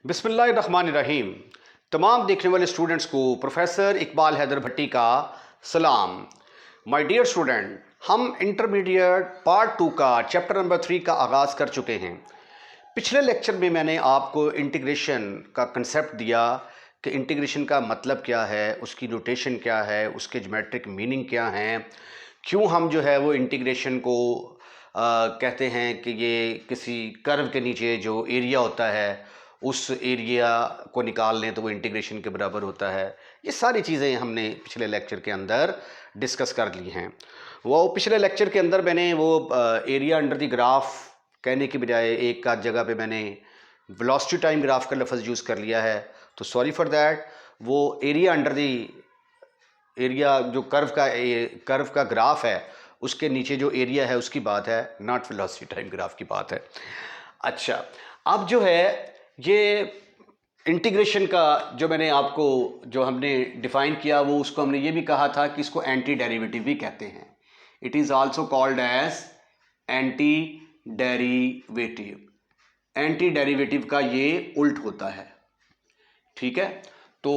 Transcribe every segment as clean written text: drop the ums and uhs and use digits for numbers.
बिस्मिल्लाहिर्रहमानिर्रहीम। तमाम देखने वाले स्टूडेंट्स को प्रोफेसर इकबाल हैदर भट्टी का सलाम। माय डियर स्टूडेंट, हम इंटरमीडिएट पार्ट 2 का चैप्टर नंबर 3 का आगाज़ कर चुके हैं। पिछले लेक्चर में मैंने आपको इंटीग्रेशन का कंसेप्ट दिया कि इंटीग्रेशन का मतलब क्या है, उसकी नोटेशन क्या है, उसके ज्योमेट्रिक मीनिंग क्या हैं, क्यों हम जो है वो इंटीग्रेशन को कहते हैं कि ये किसी कर्व के नीचे जो एरिया होता है उस एरिया को निकाल लें तो वो इंटीग्रेशन के बराबर होता है। ये सारी चीज़ें हमने पिछले लेक्चर के अंदर डिस्कस कर ली हैं। वो पिछले लेक्चर के अंदर मैंने वो एरिया अंडर द ग्राफ कहने की बजाय एक आध जगह पे मैंने वेलोसिटी टाइम ग्राफ का लफ्ज़ यूज़ कर लिया है, तो सॉरी फॉर दैट। वो एरिया अंडर द एरिया जो कर्व का ग्राफ है उसके नीचे जो एरिया है उसकी बात है, नॉट वेलोसिटी टाइम ग्राफ की बात है। अच्छा, अब जो है ये इंटीग्रेशन का जो मैंने आपको जो हमने डिफ़ाइन किया वो उसको हमने ये भी कहा था कि इसको एंटी डेरिवेटिव भी कहते हैं। It is also called as anti derivative. Anti derivative का ये उल्ट होता है, ठीक है। तो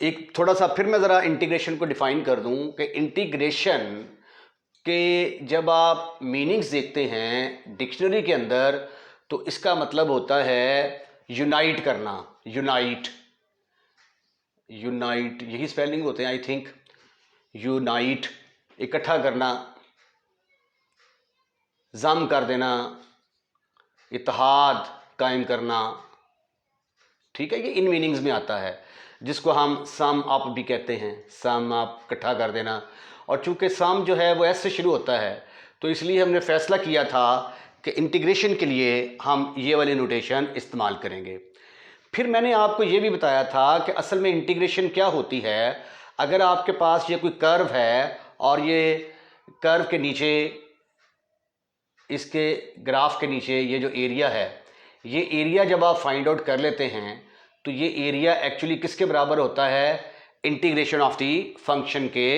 एक थोड़ा सा फिर मैं ज़रा इंटीग्रेशन को डिफ़ाइन कर दूं कि इंटीग्रेशन के जब आप मीनिंग्स देखते हैं डिक्शनरी के अंदर तो इसका मतलब होता है यूनाइट करना। यूनाइट यही स्पेलिंग होते हैं आई थिंक। यूनाइट इकट्ठा करना, जम कर देना, इत्तेहाद कायम करना, ठीक है। ये इन मीनिंग्स में आता है, जिसको हम सम अप भी कहते हैं। सम अप इकट्ठा कर देना। और चूंकि सम जो है वो एस से शुरू होता है तो इसलिए हमने फैसला किया था कि इंटीग्रेशन के लिए हम ये वाली नोटेशन इस्तेमाल करेंगे। फिर मैंने आपको ये भी बताया था कि असल में इंटीग्रेशन क्या होती है। अगर आपके पास ये कोई कर्व है और ये कर्व के नीचे, इसके ग्राफ के नीचे ये जो एरिया है, ये एरिया जब आप फाइंड आउट कर लेते हैं तो ये एरिया एक्चुअली किसके बराबर होता है? इंटीग्रेशन ऑफ दी फंक्शन के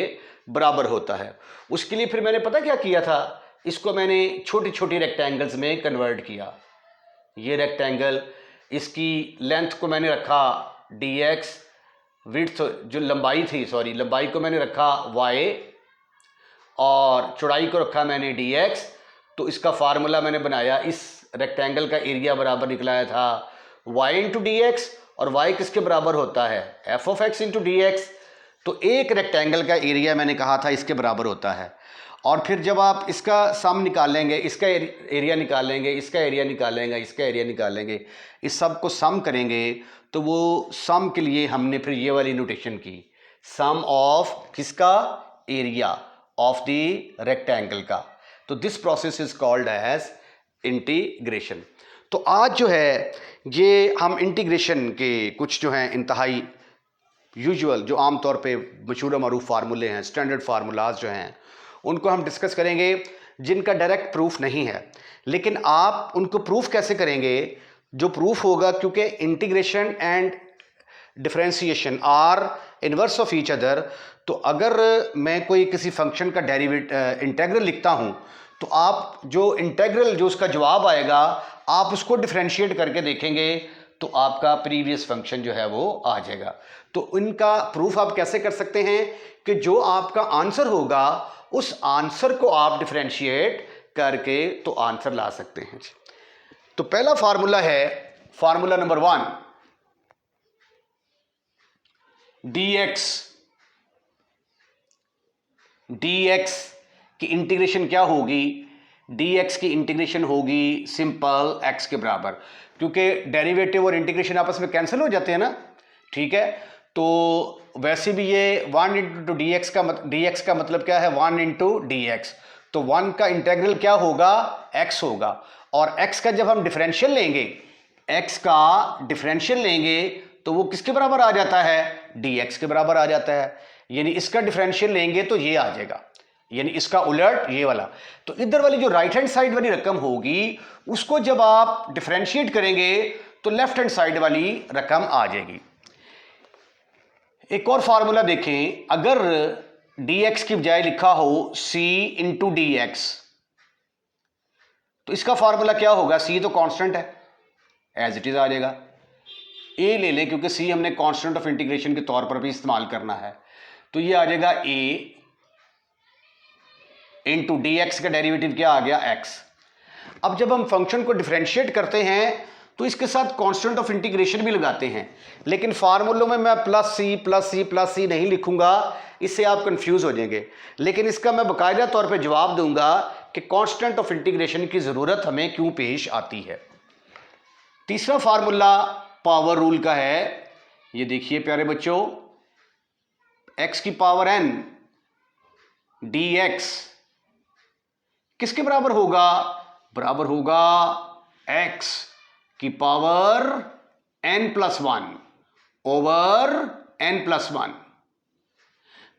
बराबर होता है। उसके लिए फिर मैंने पता क्या किया था, इसको मैंने छोटी छोटी रेक्टेंगल्स में कन्वर्ट किया। ये रेक्टेंगल, इसकी लेंथ को मैंने रखा dx, विड्थ जो लंबाई को मैंने रखा y और चौड़ाई को रखा मैंने dx। तो इसका फार्मूला मैंने बनाया, इस रेक्टेंगल का एरिया बराबर निकलाया था y इंटू डी एक्स, और y किसके बराबर होता है? f of x into D x. तो एक रेक्टेंगल का एरिया मैंने कहा था इसके बराबर होता है। और फिर जब आप इसका सम निकालेंगे, इसका एरिया निकालेंगे, इसका एरिया निकालेंगे, इसका एरिया निकालेंगे, इस सब को सम करेंगे तो वो सम के लिए हमने फिर ये वाली नोटेशन की, सम ऑफ किसका? एरिया ऑफ द रेक्टेंगल का। तो this process is called as integration. तो आज जो है ये हम इंटीग्रेशन के कुछ जो हैं इंतहाई यूजुअल, जो आमतौर पे मशहूर मरूफ फार्मूले हैं, स्टैंडर्ड फार्मूलाज जो हैं, उनको हम डिस्कस करेंगे, जिनका डायरेक्ट प्रूफ नहीं है। लेकिन आप उनको प्रूफ कैसे करेंगे? जो प्रूफ होगा, क्योंकि integration and differentiation are inverse of each other. तो अगर मैं कोई किसी फंक्शन का इंटेग्रल लिखता हूं तो आप जो इंटेग्रल जो उसका जवाब आएगा आप उसको डिफरेंशिएट करके देखेंगे तो आपका प्रीवियस फंक्शन जो है वो आ जाएगा। तो इनका प्रूफ आप कैसे कर सकते हैं कि जो आपका आंसर होगा उस आंसर को आप डिफरेंशिएट करके तो आंसर ला सकते हैं। तो पहला फार्मूला है फार्मूला नंबर 1, dx की इंटीग्रेशन क्या होगी? dx की इंटीग्रेशन होगी सिंपल x के बराबर, क्योंकि डेरिवेटिव और इंटीग्रेशन आपस में कैंसिल हो जाते हैं ना, ठीक है। तो वैसे भी ये 1 इंटू dx का मतलब क्या है? 1 इंटू डी एक्स। तो 1 का इंटेग्रल क्या होगा? x होगा। और x का जब हम डिफरेंशियल लेंगे, x का डिफरेंशियल लेंगे तो वो किसके बराबर आ जाता है? dx के बराबर आ जाता है। यानी इसका डिफरेंशियल लेंगे तो ये आ जाएगा, यानी इसका उलट ये वाला। तो इधर वाली जो राइट हैंड साइड वाली रकम होगी उसको जब आप डिफरेंशिएट करेंगे तो लेफ्ट हैंड साइड वाली रकम आ जाएगी। एक और फार्मूला देखें, अगर dx की बजाय लिखा हो c इंटू डी एक्स, तो इसका फार्मूला क्या होगा? c तो कांस्टेंट है, एज इट इज आ जाएगा। ए ले लें क्योंकि सी हमने कांस्टेंट ऑफ इंटीग्रेशन के तौर पर भी इस्तेमाल करना है, तो ये आ जाएगा ए इंटू डी एक्स का डेरिवेटिव क्या आ गया एक्स। अब जब हम फंक्शन को डिफरेंशिएट करते हैं तो इसके साथ कांस्टेंट ऑफ इंटीग्रेशन भी लगाते हैं, लेकिन फार्मूलों में मैं plus C plus C plus C नहीं लिखूंगा, इससे आप कंफ्यूज हो जाएंगे। लेकिन इसका मैं बाकायदा तौर पे जवाब दूंगा कि कांस्टेंट ऑफ इंटीग्रेशन की ज़रूरत हमें क्यों पेश आती है। तीसरा फार्मूला पावर रूल का है, ये देखिए प्यारे बच्चों, एक्स की पावर एन डी एक्स किसके बराबर होगा? बराबर होगा एक्स की power n plus one over n plus one.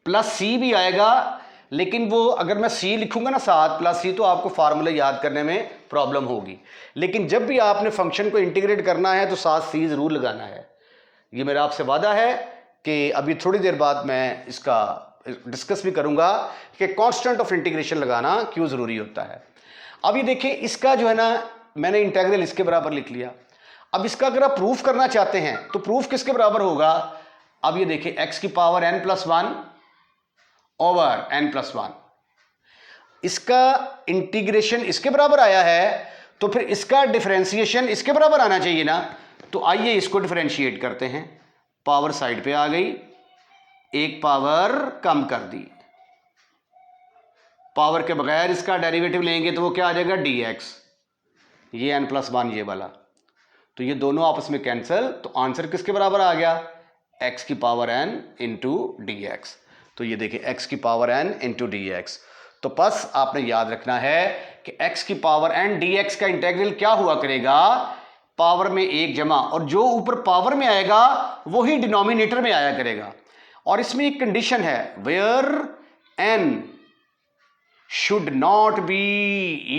Plus C भी आएगा, लेकिन वो अगर मैं सी लिखूंगा ना साथ प्लस सी, तो आपको फार्मूला याद करने में प्रॉब्लम होगी। लेकिन जब भी आपने फंक्शन को इंटीग्रेट करना है तो साथ सी जरूर लगाना है। ये मेरा आपसे वादा है कि अभी थोड़ी देर बाद मैं इसका डिस्कस भी करूंगा कि कांस्टेंट ऑफ इंटीग्रेशन लगाना क्यों जरूरी होता है। अब ये देखिए, इसका जो है ना, मैंने इंटीग्रल इसके बराबर लिख लिया। अब इसका अगर आप प्रूफ करना चाहते हैं तो प्रूफ किसके बराबर होगा? अब ये देखिए, एक्स की power n plus one over n plus one, इसका इंटीग्रेशन इसके बराबर आया है, तो फिर इसका डिफरेंशिएशन इसके बराबर आना चाहिए ना। तो आइए इसको डिफरेंशिएट करते हैं। पावर साइड पे आ गई, एक पावर कम कर दी, पावर के बगैर इसका डेरिवेटिव लेंगे तो वो क्या आ जाएगा? dx, ये n प्लस वन ये वाला, तो ये दोनों आपस में कैंसिल, तो आंसर किसके बराबर आ गया? x की power n into D x. तो ये देखिए x की power n into D x. तो बस आपने याद रखना है कि x की पावर n dx का इंटीग्रल क्या हुआ करेगा? पावर में एक जमा, और जो ऊपर पावर में आएगा वही डिनोमिनेटर में आया करेगा। और इसमें एक कंडीशन है, where n should not be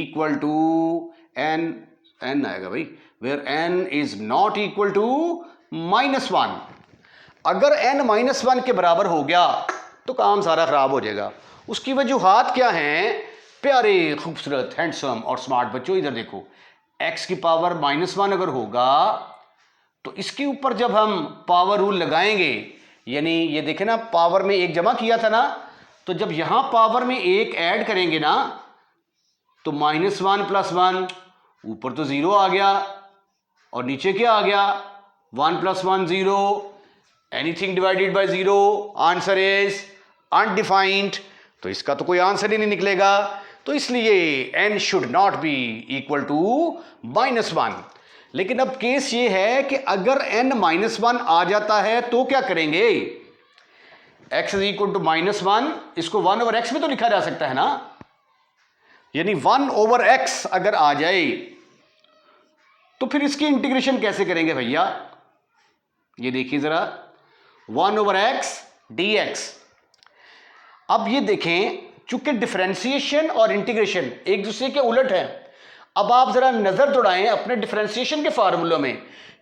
equal to n आएगा भाई, where n is not equal to minus one. अगर n माइनस वन के बराबर हो गया तो काम सारा खराब हो जाएगा। उसकी वजूहात क्या हैं? प्यारे खूबसूरत हैंडसम और स्मार्ट बच्चों, इधर देखो, x की पावर माइनस वन अगर होगा तो इसके ऊपर जब हम पावर रूल लगाएंगे, यानी ये देखे ना, पावर में एक जमा किया था ना, तो जब यहां पावर में एक ऐड करेंगे ना, तो माइनस वन प्लस वन, ऊपर तो जीरो आ गया और नीचे क्या आ गया? One plus one zero, anything divided by zero, answer is undefined. तो इसका तो कोई आंसर ही नहीं निकलेगा। तो इसलिए n should not be equal to minus one. लेकिन अब केस ये है कि अगर n माइनस वन आ जाता है तो क्या करेंगे? x is equal to minus one, इसको वन ओवर एक्स में तो लिखा जा सकता है ना, यानी वन ओवर एक्स अगर आ जाए तो फिर इसकी इंटीग्रेशन कैसे करेंगे भैया? ये देखिए जरा, one over x D x. अब ये देखें, चूंकि डिफरेंशिएशन और इंटीग्रेशन एक दूसरे के उलट है। अब आप जरा नजर दौड़ाएं अपने डिफरेंशिएशन के फार्मूलों में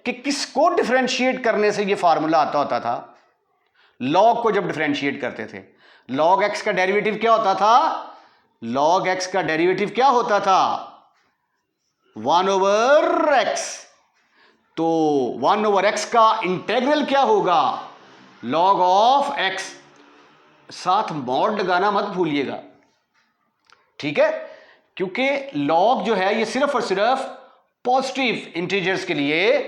कि किसको डिफरेंशिएट करने से ये फार्मूला आता होता था। लॉग को जब डिफरेंशिएट करते थे, लॉग एक्स का डेरिवेटिव क्या होता था? लॉग एक्स का डेरिवेटिव क्या होता था? One over x. तो वन ओवर एक्स का इंटीग्रल क्या होगा? Log of x. साथ मॉड लगाना मत भूलिएगा, ठीक है? क्योंकि लॉग जो है ये सिर्फ और सिर्फ पॉजिटिव इंटीजर्स के लिए,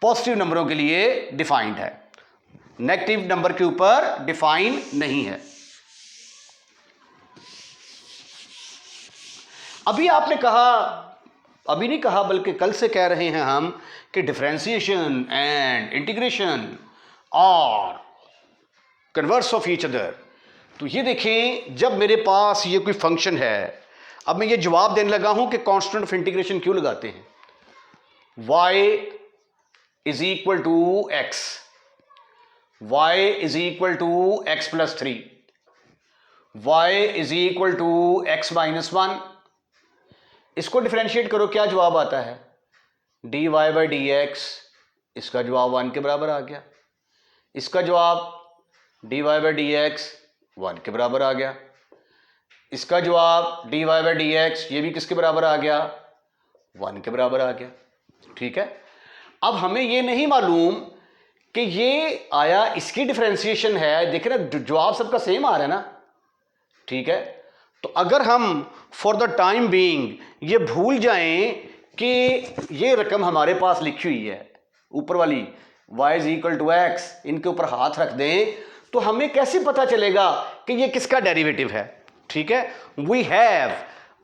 पॉजिटिव नंबरों के लिए डिफाइंड है, नेगेटिव नंबर के ऊपर डिफाइन नहीं है। अभी आपने कहा, अभी नहीं कहा बल्कि कल से कह रहे हैं हम कि डिफरेंशिएशन एंड इंटीग्रेशन और कन्वर्स ऑफ ईच अदर। तो ये देखें, जब मेरे पास ये कोई फंक्शन है, अब मैं ये जवाब देने लगा हूं कि कांस्टेंट ऑफ इंटीग्रेशन क्यों लगाते हैं। y is equal to X, y is equal to X plus three, y is equal to X minus one. इसको डिफरेंशिएट करो, क्या जवाब आता है? dy by D X. इसका जवाब वन के बराबर आ गया। इसका जवाब dy by D x one के बराबर आ गया। इसका जवाब dy बाई डी एक्स ये भी किसके बराबर आ गया? वन के बराबर आ गया। ठीक है, अब हमें ये नहीं मालूम कि ये आया इसकी डिफरेंशिएशन है, देखे ना जवाब सबका सेम आ रहा है ना, ठीक है। तो अगर हम फॉर द टाइम बीइंग ये भूल जाएं कि ये रकम हमारे पास लिखी हुई है ऊपर वाली y is equal to X, इनके ऊपर हाथ रख दें, तो हमें कैसे पता चलेगा कि ये किसका डेरिवेटिव है, ठीक है। We have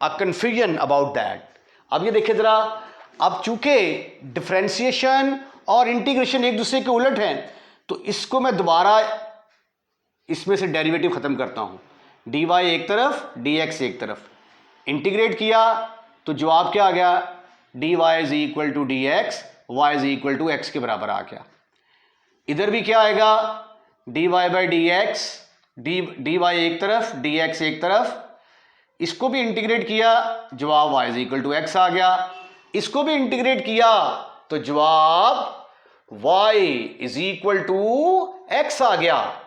a confusion about that. अब ये देखिए जरा, अब चूंकि डिफरेंशिएशन और इंटीग्रेशन एक दूसरे के उलट हैं, तो इसको मैं दोबारा इसमें से डेरिवेटिव खत्म करता हूं, dy एक तरफ dx एक तरफ, इंटीग्रेट किया तो जवाब क्या आ गया, dy is equal to dx, y is equal to x के बराबर आ गया। इधर भी क्या आएगा, dy बाई dx, dy एक तरफ dx एक तरफ, इसको भी इंटीग्रेट किया जवाब y is equal to x आ गया, इसको भी इंटीग्रेट किया तो जवाब y is equal to x आ गया।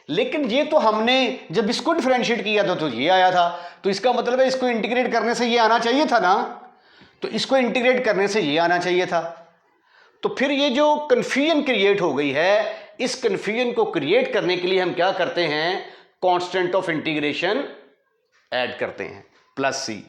लेकिन ये तो हमने जब इसको डिफरेंशिएट किया था तो ये आया था, तो इसका मतलब है इसको इंटीग्रेट करने से ये आना चाहिए था ना, तो इसको इंटीग्रेट करने से ये आना चाहिए था। तो फिर ये जो कंफ्यूजन क्रिएट हो गई है, इस कंफ्यूजन को क्रिएट करने के लिए हम क्या करते हैं, कांस्टेंट ऑफ इंटीग्रेशन ऐड करते हैं, प्लस सी।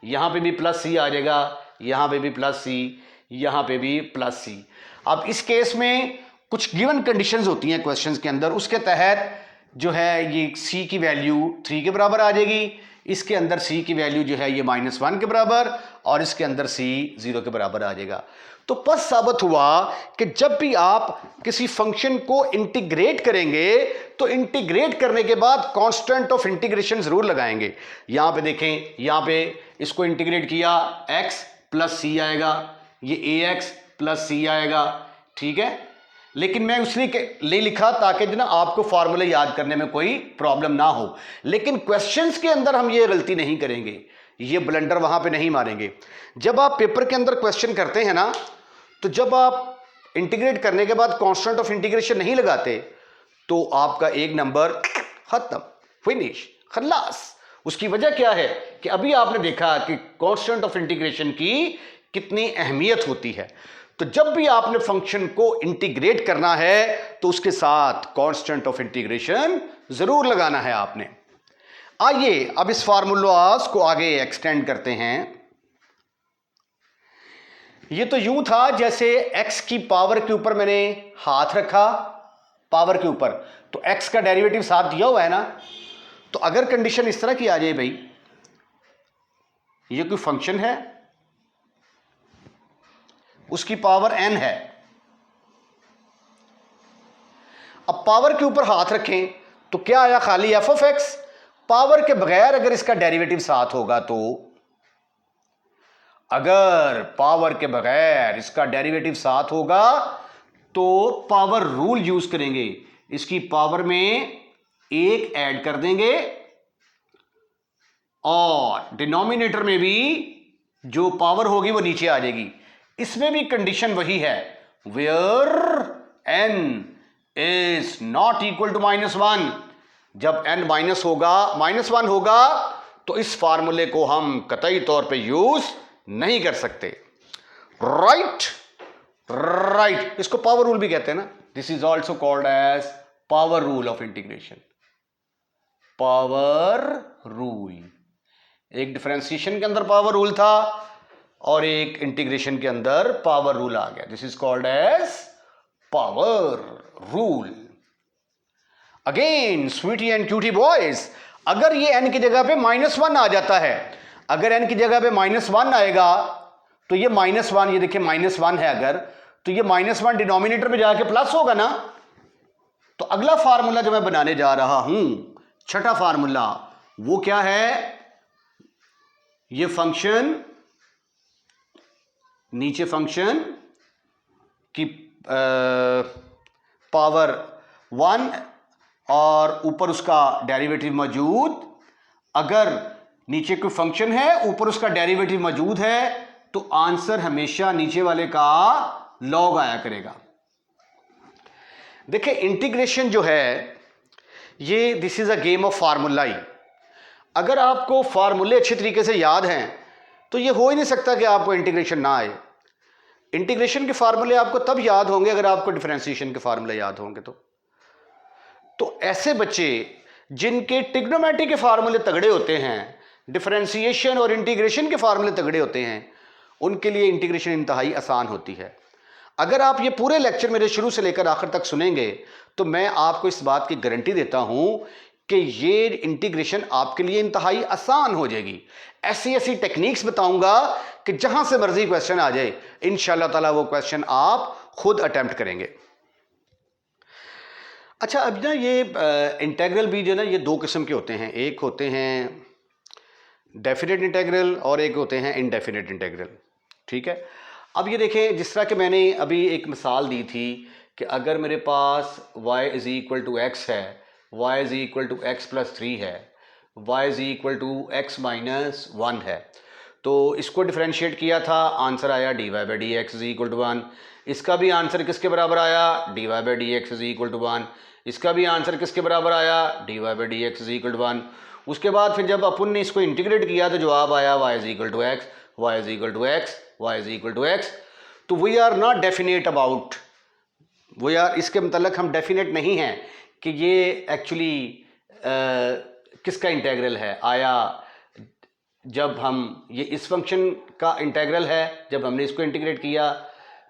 यहां पे भी प्लस सी आ जाएगा, यहां पे भी प्लस सी, यहां पे भी प्लस सी। अब इस केस में कुछ गिवन कंडीशंस होती हैं क्वेश्चंस के अंदर, उसके तहत जो है ये c की वैल्यू 3 के बराबर आ जाएगी, इसके अंदर c की वैल्यू जो है ये -1 के बराबर, और इसके अंदर c 0 के बराबर आ जाएगा। तो बस साबित हुआ कि जब भी आप किसी फंक्शन को इंटीग्रेट करेंगे तो इंटीग्रेट करने के बाद कांस्टेंट ऑफ इंटीग्रेशन जरूर लगाएंगे। यहां पे देखें, यहां पे इसको इंटीग्रेट किया x प्लस सी आएगा, ये ax प्लस सी आएगा, ठीक है। लेकिन मैं उसलिए ले लिखा ताकि ना आपको फॉर्मूले याद करने में कोई प्रॉब्लम ना हो, लेकिन क्वेश्चंस के अंदर हम ये गलती नहीं करेंगे, ये ब्लंडर वहां पे नहीं मारेंगे। जब आप पेपर के अंदर क्वेश्चन करते हैं ना, तो जब आप इंटीग्रेट करने के बाद कांस्टेंट ऑफ इंटीग्रेशन नहीं लगाते तो आपका एक नंबर खत्म, फिनिश, खल्लास। उसकी वजह क्या है कि अभी आपने देखा कि कांस्टेंट ऑफ इंटीग्रेशन की कितनी अहमियत होती है। तो जब भी आपने फंक्शन को इंटीग्रेट करना है तो उसके साथ कांस्टेंट ऑफ इंटीग्रेशन जरूर लगाना है आपने। आइए अब इस फार्मूलास को आगे एक्सटेंड करते हैं। ये तो यूं था जैसे x की पावर के ऊपर मैंने हाथ रखा, पावर के ऊपर, तो x का डेरिवेटिव साथ दिया हुआ है ना। तो अगर कंडीशन इस तरह की आ जाए, भाई ये कोई फंक्शन है, उसकी पावर n है, अब पावर के ऊपर हाथ रखें तो क्या आया, खाली f ऑफ x। पावर के बगैर अगर इसका डेरिवेटिव साथ होगा, तो अगर पावर के बगैर इसका डेरिवेटिव साथ होगा तो पावर रूल यूज करेंगे, इसकी पावर में 1 ऐड कर देंगे और डिनोमिनेटर में भी जो पावर होगी वो नीचे आ जाएगी। इसमें भी कंडीशन वही है, where n is not equal to -1। जब n -1 होगा तो इस फार्मूले को हम कतई तौर पे यूज नहीं कर सकते। राइट, इसको पावर रूल भी कहते हैं ना। This is also called as power rule of integration. Power rule, एक डिफरेंशिएशन के अंदर पावर रूल था और एक इंटीग्रेशन के अंदर पावर रूल आ गया। This is called as power rule. Again sweetie and cutie boys, अगर ये n की जगह पे -1 आ जाता है, अगर n की जगह पे -1 आएगा तो ये -1, ये देखिए -1 है अगर, तो ये -1 डिनोमिनेटर में जाके प्लस होगा ना। तो अगला फार्मूला जो मैं बनाने जा रहा हूं, छठा फार्मूला, वो क्या है, ये फंक्शन, नीचे फंक्शन की पावर 1 और ऊपर उसका डेरिवेटिव मौजूद। अगर नीचे कोई फंक्शन है, ऊपर उसका डेरिवेटिव मौजूद है, तो आंसर हमेशा नीचे वाले का लॉग आया करेगा। देखिए इंटीग्रेशन जो है ये this is a game of formulae. अगर आपको फार्मूले अच्छे तरीके से याद हैं तो ये हो ही नहीं सकता कि आपको इंटीग्रेशन ना आए। इंटीग्रेशन के फार्मूले आपको तब याद होंगे अगर आपको डिफरेंशिएशन के फार्मूले याद होंगे। तो ऐसे बच्चे जिनके ट्रिग्नोमेट्री के फार्मूले तगड़े होते हैं, डिफरेंशिएशन और इंटीग्रेशन के फार्मूले तगड़े होते हैं, उनके लिए इंटीग्रेशन इंतहाई आसान होती है। अगर आप ये पूरे लेक्चर मेरे शुरू से लेकर आखिर तक सुनेंगे तो मैं आपको इस बात की गारंटी देता हूं कि ये इंटीग्रेशन आपके लिए इंतहाई आसान हो जाएगी। ऐसी ऐसी टेक्निक्स बताऊंगा कि जहां से मर्जी क्वेश्चन आ जाए, इंशाल्लाह ताला वो क्वेश्चन आप खुद अटेम्प्ट करेंगे। अच्छा, अब ना ये इंटेग्रल भी जो ना ये दो किस्म के होते हैं, एक होते हैं डेफिनेट इंटेग्रल और एक होते हैं इनडेफिनेट इंटेग्रल। ठीक है, अब ये देखें, जिस तरह कि मैंने अभी एक मिसाल दी थी कि अगर मेरे पास y is equal to X है, y is equal to X plus 3 है, y is equal to X minus 1 है, तो इसको डिफरेंशिएट किया था, आंसर आया dy by D X is equal to 1। इसका भी आंसर किसके बराबर आया? dy by D X is equal to 1। इसका भी आंसर किसके बराबर आया? dy by D X is equal to 1। उसके बाद फिर जब अपन ने इसको इंटीग्रेट किया तो जवाब आया y is equal to X, y is equal to X, y is equal to X. तो we are not definite about, we are, इसके मतलब हम डेफिनेट नहीं हैं कि ये एक्चुअली किसका इंटेग्रल है। आया जब हम ये इस फंक्शन का इंटेग्रल है, जब हमने इसको इंटीग्रेट किया,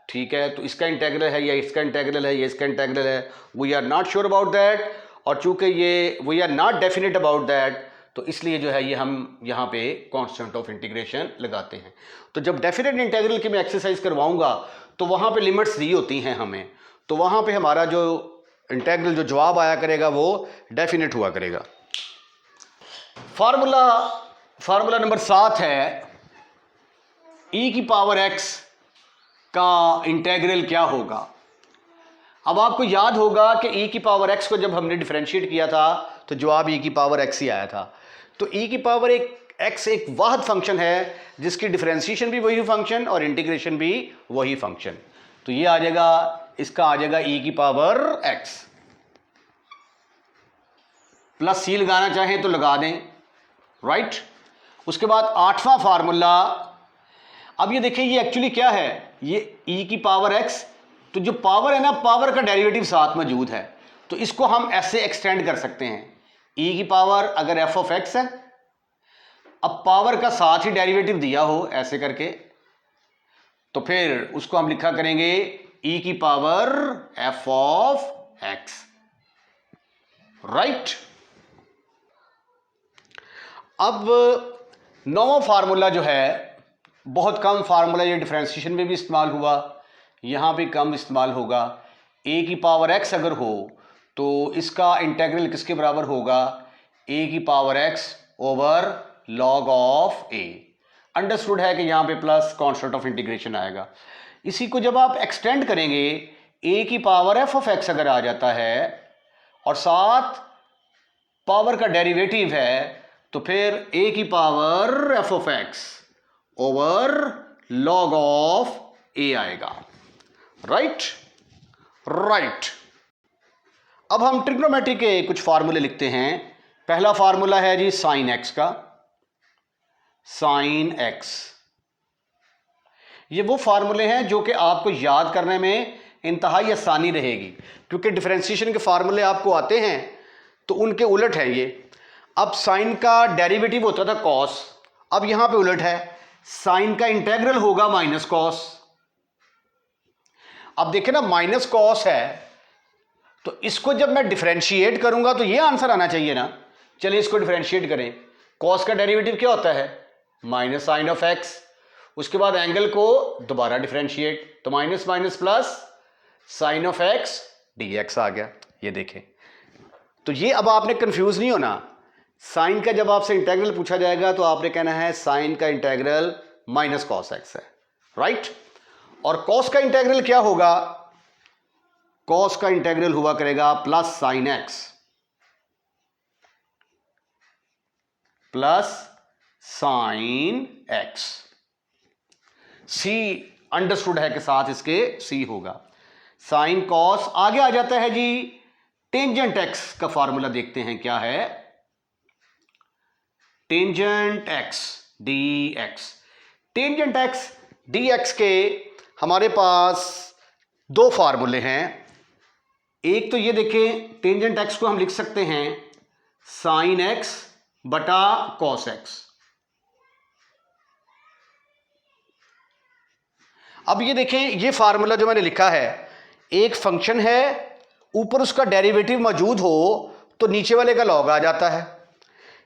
ठीक है, तो इसका इंटेग्रल है या इसका इंटेग्रल है या इसका इंटेग्रल है, we are not sure about that. और चूंकि ये we are not definite about that, तो इसलिए जो है ये हम यहाँ पे कांस्टेंट ऑफ इंटीग्रेशन लगाते हैं। तो जब डेफिनेट इंटीग्रल की मैं एक्सरसाइज करवाऊंगा तो वहाँ पे लिमिट्स दी होती हैं हमें, तो वहाँ पे हमारा जो इंटीग्रल जो जवाब आया करेगा वो डेफिनेट हुआ करेगा। फार्मूला नंबर 7 है e की पावर x का इंटीग्रल क्या होगा। अब आपको याद होगा कि e की पावर x को जब हमने डिफरेंशिएट किया था तो जवाब e की पावर x ही आया था। तो e की पावर x एक वाहिद फंक्शन है जिसकी डिफरेंशिएशन भी वही फंक्शन और इंटीग्रेशन भी वही फंक्शन। तो ये आ जाएगा, इसका आ जाएगा e की पावर x। प्लस सी लगाना चाहें तो लगा दें, राइट। उसके बाद 8वां फार्मूला, अब ये देखिए ये एक्चुअली क्या है, ये e की पावर x, तो जो पावर है ना, पावर का डेरिवेटिव साथ मौजूद है, तो इसको हम ऐसे एक्सटेंड कर सकते हैं। e की पावर अगर f ऑफ x है, अब पावर का साथ ही डेरिवेटिव दिया हो ऐसे करके, तो फिर उसको हम लिखा करेंगे e की power f of x, right. अब 9वां फार्मूला जो है, बहुत कम फार्मूला, ये डिफरेंशिएशन में भी इस्तेमाल हुआ, यहाँ भी कम इस्तेमाल होगा। a की पावर x अगर हो तो इसका इंटीग्रल किसके बराबर होगा? a की power x over log of a। Understood है कि यहाँ पे प्लस कांस्टेंट ऑफ इंटीग्रेशन आएगा। इसी को जब आप एक्सटेंड करेंगे, a की पावर f ऑफ x अगर आ जाता है और साथ पावर का डेरिवेटिव है, तो फिर a की power f of x over log of a आएगा, राइट। अब हम ट्रिग्नोमेट्री के कुछ फार्मूले लिखते हैं। पहला फार्मूला है जी साइन x का, साइन x। ये वो फार्मूले हैं जो कि आपको याद करने में इंतहाई आसानी रहेगी, क्योंकि डिफरेंशिएशन के फार्मूले आपको आते हैं तो उनके उलट है ये। अब साइन का डेरिवेटिव होता था कॉस, अब यहां पे उलट है, साइन का इंटीग्रल होगा माइनस कॉस। अब देखिए ना, माइनस कॉस है, तो इसको जब मैं डिफरेंशिएट करूंगा तो ये आंसर आना चाहिए ना। चलिए इसको डिफरेंशिएट करें। कॉस का डेरिवेटिव क्या होता है? Minus sine of X. उसके बाद एंगल को दोबारा डिफरेंशिएट, तो minus minus plus sine of X D X आ गया। ये देखें, तो ये अब आपने कंफ्यूज नहीं होना। साइन का जब आपसे इंटीग्रल पूछा जाएगा तो आपने कहना है साइन का इंटीग्रल माइनस कॉस एक्स है, राइट। और कॉस का इंटीग्रल क्या होगा? कॉस का इंटीग्रल हुआ करेगा plus sine X plus sine X. C understood है कि साथ इसके सी होगा। साइन कॉस आगे आ जाता है जी। टेंजेंट एक्स का फार्मूला देखते हैं क्या है। Tangent X D x. Tangent X D x के हमारे पास दो फार्मूले हैं। एक तो ये देखें, टेंजेंट एक्स को हम लिख सकते हैं साइन एक्स बटा कॉस एक्स। अब ये देखें, ये फार्मूला जो मैंने लिखा है, एक फंक्शन है, ऊपर उसका डेरिवेटिव मौजूद हो तो नीचे वाले का लॉग आ जाता है।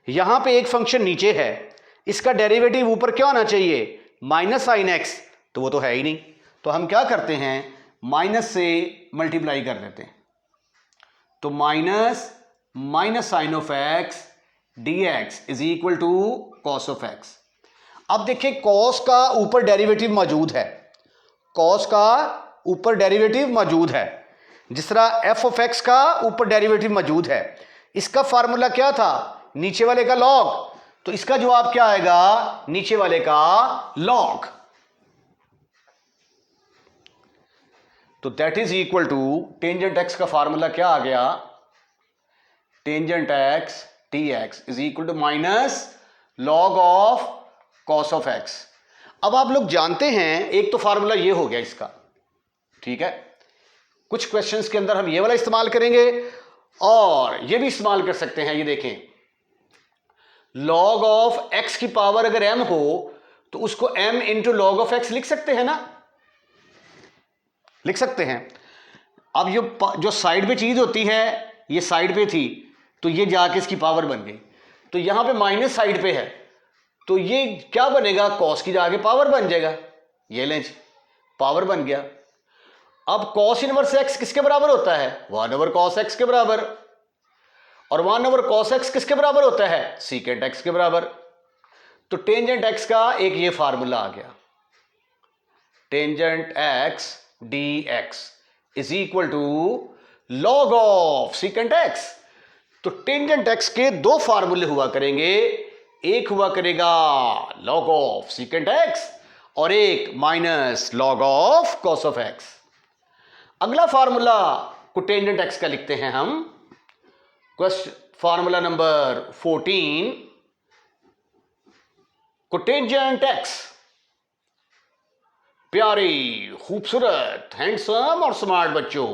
यहां पे एक फंक्शन नीचे है, इसका डेरिवेटिव ऊपर क्या होना चाहिए, माइनस साइन एक्स, तो वो तो है ही नहीं। तो हम क्या करते हैं, माइनस से मल्टीप्लाई कर देते हैं। तो minus sine of X D X is equal to cos of X. अब देखिए, कॉस का ऊपर डेरिवेटिव मौजूद है, कॉस का ऊपर डेरिवेटिव मौजूद है, जिस तरह एफ ऑफ एक्स का ऊपर डेरिवेटिव मौजूद है। इसका फार्मूला क्या था, नीचे वाले का लॉग, तो इसका जवाब क्या आएगा, नीचे वाले का लॉग। तो that is equal to, tangent X का फार्मूला क्या आ गया, tangent X D X is equal to minus log of cos of X. अब आप लोग जानते हैं, एक तो फार्मूला ये हो गया इसका, ठीक है। कुछ क्वेश्चंस के अंदर हम ये वाला इस्तेमाल करेंगे और ये भी इस्तेमाल कर सकते हैं। ये देखें, लॉग ऑफ एक्स की पावर अगर m हो तो उसको m into log of x लिख सकते हैं ना, लिख सकते हैं। अब ये जो साइड पे चीज होती है, ये साइड पे थी तो ये जाके इसकी पावर बन गई, तो यहां पे माइनस साइड पे है तो ये क्या बनेगा, कॉस की जाके पावर बन जाएगा। ये लें जी, पावर बन गया। अब कॉस इनवर्स एक्स किसके बराबर होता है, 1 ओवर कॉस एक्स के बराबर, और 1 ओवर कॉस एक्स किसके बराबर होता है, सीकेंट एक्स के बराबर। तो टेंजेंट एक्स का एक ये फार्मूला आ गया, tangent X D X is equal to log of secant X. तो टेंजेंट एक्स के दो फार्मूले हुआ करेंगे, एक हुआ करेगा लॉग ऑफ सीकेंट एक्स और एक minus log of cos of x. अगला फार्मूला को टेंजेंट एक्स का लिखते हैं हम, फार्मूला नंबर 14 को टेंजेंट एक्स, प्यारी खूबसूरत हैंडसम और स्मार्ट बच्चों,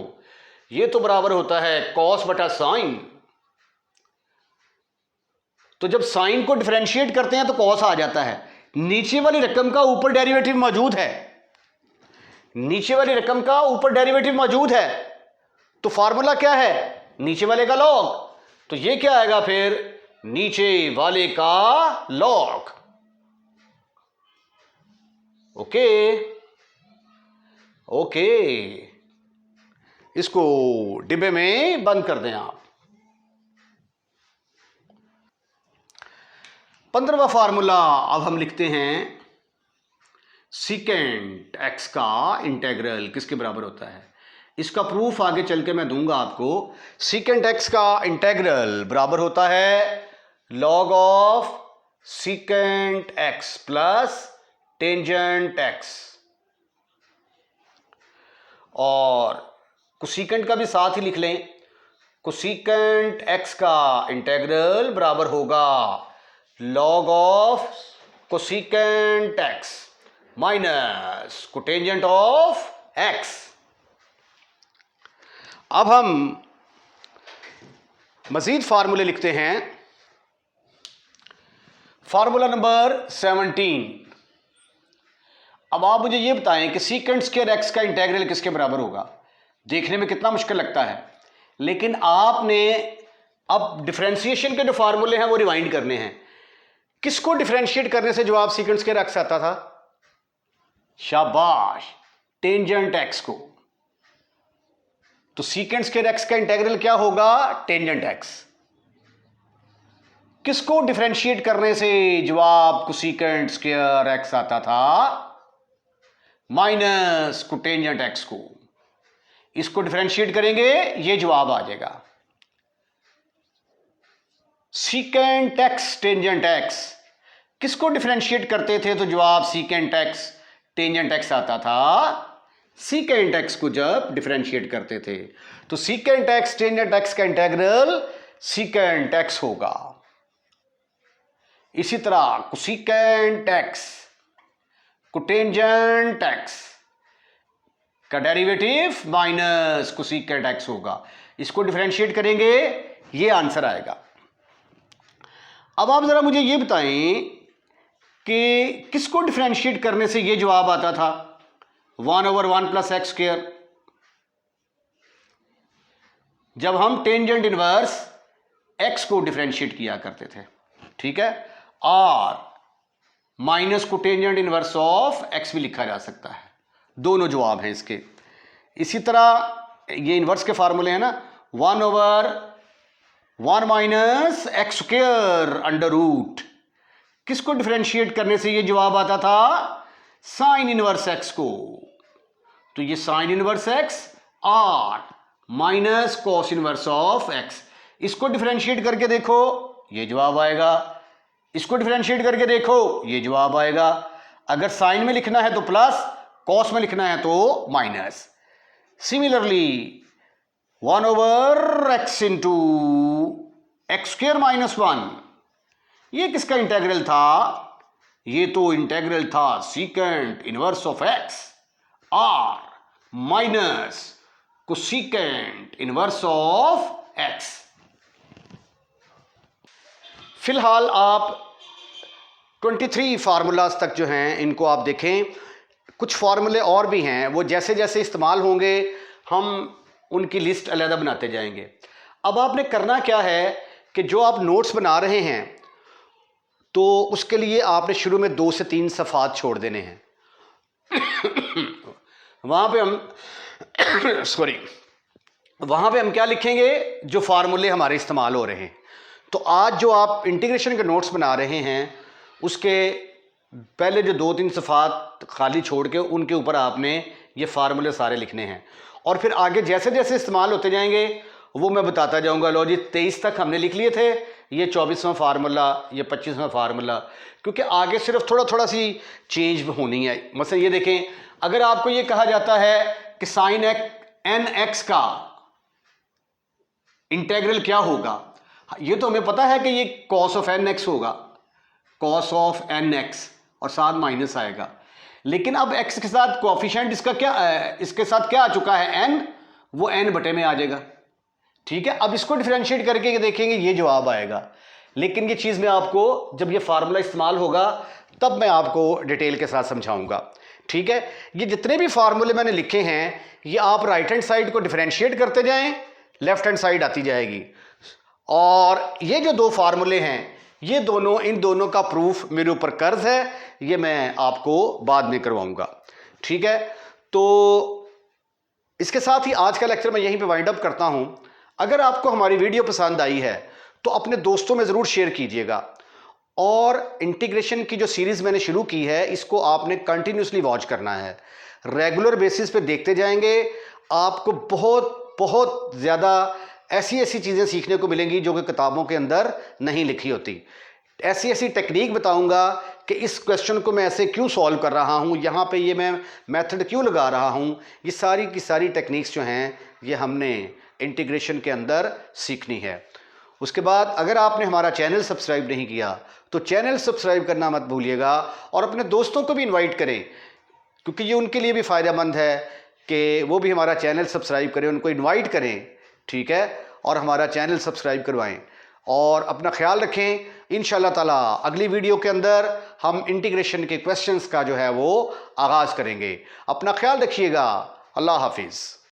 ये तो बराबर होता है कॉस बटा साइन। तो जब साइन को डिफरेंशिएट करते हैं तो कॉस आ जाता है, नीचे वाली रकम का ऊपर डेरिवेटिव मौजूद है, नीचे वाली रकम का ऊपर डेरिवेटिव मौजूद है, तो फार्मूला क्या है, नीचे वाले का लॉग। तो ये क्या आएगा फिर, नीचे वाले का लॉग। ओके ओके, इसको डिब्बे में बंद कर दें आप। 15वां फार्मूला अब हम लिखते हैं, सीकेंट एक्स का इंटेग्रल किसके बराबर होता है। इसका प्रूफ आगे चल के मैं दूंगा आपको। सीकेंट एक्स का इंटेग्रल बराबर होता है log of secant x plus tangent x, और कोसीकेंट का भी साथ ही लिख लें। कोसीकेंट एक्स का इंटेग्रल बराबर होगा log of cosecant x minus cotangent of X. अब हम मजीद फार्मूले लिखते हैं। Formula number 17। अब आप मुझे ये बताएं कि सीकेंट स्क्वायर एक्स का इंटेग्रल किसके बराबर होगा। देखने में कितना मुश्किल लगता है, लेकिन आपने अब डिफरेंशिएशन के जो फार्मूले हैं वो रिवाइंड करने हैं। किसको डिफरेंशिएट करने से जवाब सीकेंट स्क्वायर एक्स आता था, शाबाश, टेंजेंट एक्स को। तो सीकेंट स्क्वायर एक्स का इंटेग्रल क्या होगा, टेंजेंट एक्स। किसको डिफरेंशिएट करने से जवाब कोसीकेंट स्क्वायर एक्स आता था, माइनस कोटेंजेंट एक्स को। इसको डिफरेंशिएट करेंगे ये जवाब आ जाएगा। सीकेंट एक्स टेंजेंट एक्स, किसको डिफरेंशिएट करते थे तो जवाब सीकेंट एक्स टेंजेंट एक्स आता था। सीकेंट एक्स को जब डिफरेंशिएट करते थे तो सीकेंट एक्स टेंजेंट एक्स का इंटेग्रल सीकेंट एक्स होगा। इसी तरह कोसीकेंट एक्स कोटेंजेंट एक्स, का डेरिवेटिव माइनस कोसेकेंट एक्स होगा। इसको डिफरेंशिएट करेंगे, ये आंसर आएगा। अब आप जरा मुझे ये बताएं कि किसको डिफरेंशिएट करने से ये जवाब आता था 1/1 + x²। जब हम टेंजेंट इनवर्स x को डिफरेंशिएट किया करते थे, ठीक है, और माइनस को टेंजेंट इनवर्स ऑफ x भी लिखा जा सकता है। दोनों जवाब हैं इसके। इसी तरह ये इनवर्स के फार्मूले हैं ना, 1/1 - x²√। किसको डिफरेंशिएट करने से ये जवाब आता था साइन इनवर्स x को। तो ये साइन इनवर्स x और minus cos inverse of x, इसको डिफरेंशिएट करके देखो ये जवाब आएगा, इसको डिफरेंशिएट करके देखो ये जवाब आएगा। अगर साइन में लिखना है तो प्लस, कॉस में लिखना है तो माइनस। सिमिलरली 1/x × x² - 1, ये किसका इंटेग्रल था? ये तो इंटेग्रल था सीकेंट इनवर्स ऑफ x और minus cosecant inverse of x। फिलहाल आप 23 फार्मूलाज तक जो हैं इनको आप देखें। कुछ फार्मूले और भी हैं, वो जैसे जैसे इस्तेमाल होंगे हम उनकी लिस्ट अलग बनाते जाएंगे। अब आपने करना क्या है कि जो आप नोट्स बना रहे हैं तो उसके लिए आपने शुरू में 2 से 3 सफ़ात छोड़ देने हैं। वहाँ पे हम क्या लिखेंगे? जो फार्मूले हमारे इस्तेमाल हो रहे हैं। तो आज जो आप इंटीग्रेशन के नोट्स बना रहे हैं उसके पहले जो 2-3 सफ़ात खाली छोड़ के उनके ऊपर आपने ये फार्मूले सारे लिखने हैं, और फिर आगे जैसे जैसे इस्तेमाल होते जाएंगे वो मैं बताता जाऊंगा। लो जी 23 तक हमने लिख लिए थे, ये 24वां फार्मूला, ये 25वां फार्मूला, क्योंकि आगे सिर्फ थोड़ा थोड़ा सी चेंज होनी है। मतलब ये देखें, अगर आपको ये कहा जाता है कि साइन nx का इंटेग्रल क्या होगा, ये तो हमें पता है कि ये cos ऑफ nx होगा, cos ऑफ nx, और साथ माइनस आएगा। लेकिन अब x के साथ कोएफिशिएंट इसका क्या, इसके साथ क्या आ चुका है n, वो n बटे में आ जाएगा। ठीक है, अब इसको डिफरेंशिएट करके देखेंगे ये जवाब आएगा। लेकिन ये चीज़ मैं आपको जब ये फार्मूला इस्तेमाल होगा तब मैं आपको डिटेल के साथ समझाऊंगा। ठीक है, ये जितने भी फार्मूले मैंने लिखे हैं ये आप राइट हैंड साइड को डिफरेंशिएट करते जाएं, लेफ्ट हैंड साइड आती जाएगी। और ये जो 2 फार्मूले हैं ये दोनों, इन दोनों का प्रूफ मेरे ऊपर कर्ज है, ये मैं आपको बाद में करवाऊंगा। ठीक है, तो इसके साथ ही आज का लेक्चर मैं यहीं पे वाइंड अप करता हूं। अगर आपको हमारी वीडियो पसंद आई है तो अपने दोस्तों में ज़रूर शेयर कीजिएगा, और इंटीग्रेशन की जो सीरीज़ मैंने शुरू की है इसको आपने कंटिन्यूसली वॉच करना है, रेगुलर बेसिस पे देखते जाएंगे। आपको बहुत बहुत ज़्यादा ऐसी ऐसी चीज़ें सीखने को मिलेंगी जो कि किताबों के अंदर नहीं लिखी होती। ऐसी ऐसी टेक्निक बताऊंगा कि इस क्वेश्चन को मैं ऐसे क्यों सॉल्व कर रहा हूँ, यहाँ पे ये मैं मेथड क्यों लगा रहा हूँ। ये सारी की सारी टेक्निक्स जो हैं ये हमने इंटीग्रेशन के अंदर सीखनी है। उसके बाद अगर आपने हमारा चैनल सब्सक्राइब नहीं किया तो चैनल सब्सक्राइब करना मत भूलिएगा, और अपने दोस्तों को भी इनवाइट करें, क्योंकि ये उनके लिए भी फ़ायदेमंद है कि वो भी हमारा चैनल सब्सक्राइब करें, उनको इनवाइट करें। ठीक है, और हमारा चैनल सब्सक्राइब करवाएं, और अपना ख्याल रखें। इंशाल्लाह ताला अगली वीडियो के अंदर हम इंटीग्रेशन के क्वेश्चंस का जो है वो आगाज़ करेंगे। अपना ख्याल रखिएगा। अल्लाह हाफिज़।